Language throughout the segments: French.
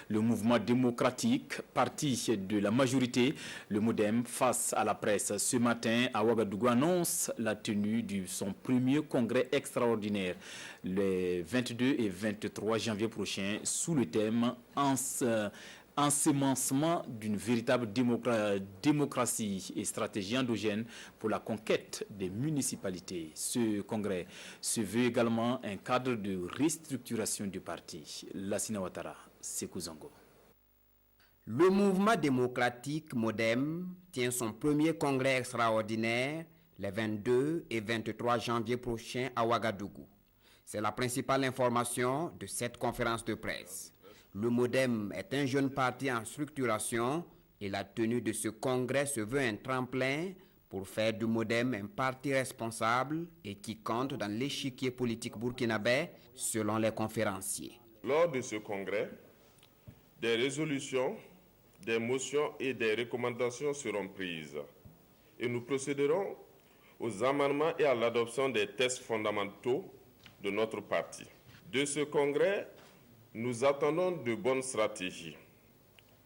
Le mouvement démocratique, parti de la majorité, le MODEM, face à la presse ce matin à Ouagadougou, annonce la tenue de son premier congrès extraordinaire les 22 et 23 janvier prochains sous le thème ensemencement d'une véritable démocratie et stratégie endogène pour la conquête des municipalités. Ce congrès se veut également un cadre de restructuration du parti. Lassina Ouattara, Sékou Zango. Le mouvement démocratique MODEM tient son premier congrès extraordinaire les 22 et 23 janvier prochains à Ouagadougou. C'est la principale information de cette conférence de presse. Le MODEM est un jeune parti en structuration et la tenue de ce congrès se veut un tremplin pour faire du MODEM un parti responsable et qui compte dans l'échiquier politique burkinabé selon les conférenciers. Lors de ce congrès, des résolutions, des motions et des recommandations seront prises et nous procéderons aux amendements et à l'adoption des textes fondamentaux de notre parti. De ce congrès, nous attendons de bonnes stratégies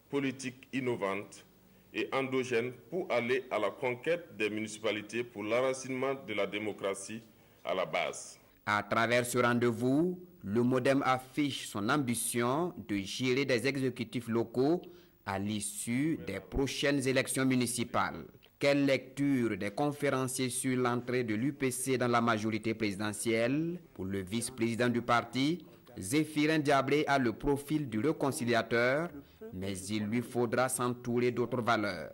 politiques innovantes et endogènes pour aller à la conquête des municipalités pour l'enracinement de la démocratie à la base. À travers ce rendez-vous, le MODEM affiche son ambition de gérer des exécutifs locaux à l'issue des prochaines élections municipales. Quelle lecture des conférenciers sur l'entrée de l'UPC dans la majorité présidentielle? Pour le vice-président du parti, Zéphirin Diabré a le profil du réconciliateur, mais il lui faudra s'entourer d'autres valeurs.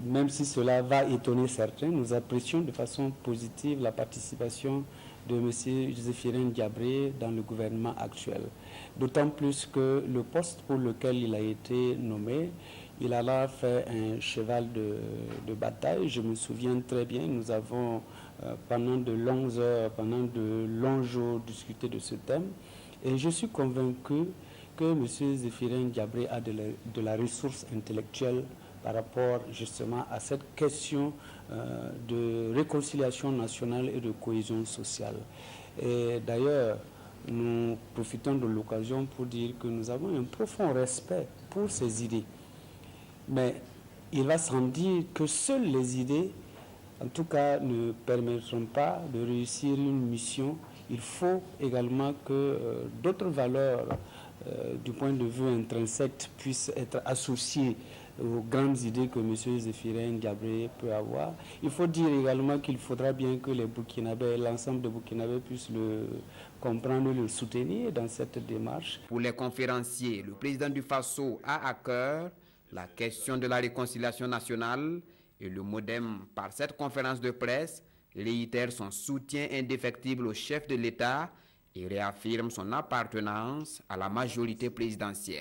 Même si cela va étonner certains, nous apprécions de façon positive la participation de M. Zéphirin Diabré dans le gouvernement actuel. D'autant plus que le poste pour lequel il a été nommé, il a là fait un cheval de bataille. Je me souviens très bien, nous avons pendant de longues heures, pendant de longs jours discuté de ce thème. Et je suis convaincu que M. Zéphirin Diabré a de la ressource intellectuelle par rapport justement à cette question de réconciliation nationale et de cohésion sociale. Et d'ailleurs, nous profitons de l'occasion pour dire que nous avons un profond respect pour ces idées. Mais il va sans dire que seules les idées, en tout cas, ne permettront pas de réussir une mission. Il faut également que d'autres valeurs du point de vue intrinsèque puissent être associées aux grandes idées que M. Zéphirin Diabré peut avoir. Il faut dire également qu'il faudra bien que les Burkinabés, l'ensemble des Burkinabés puissent le comprendre et le soutenir dans cette démarche. Pour les conférenciers, le président du FASO a à cœur la question de la réconciliation nationale et le MODEM, par cette conférence de presse, réitère son soutien indéfectible au chef de l'État et réaffirme son appartenance à la majorité présidentielle.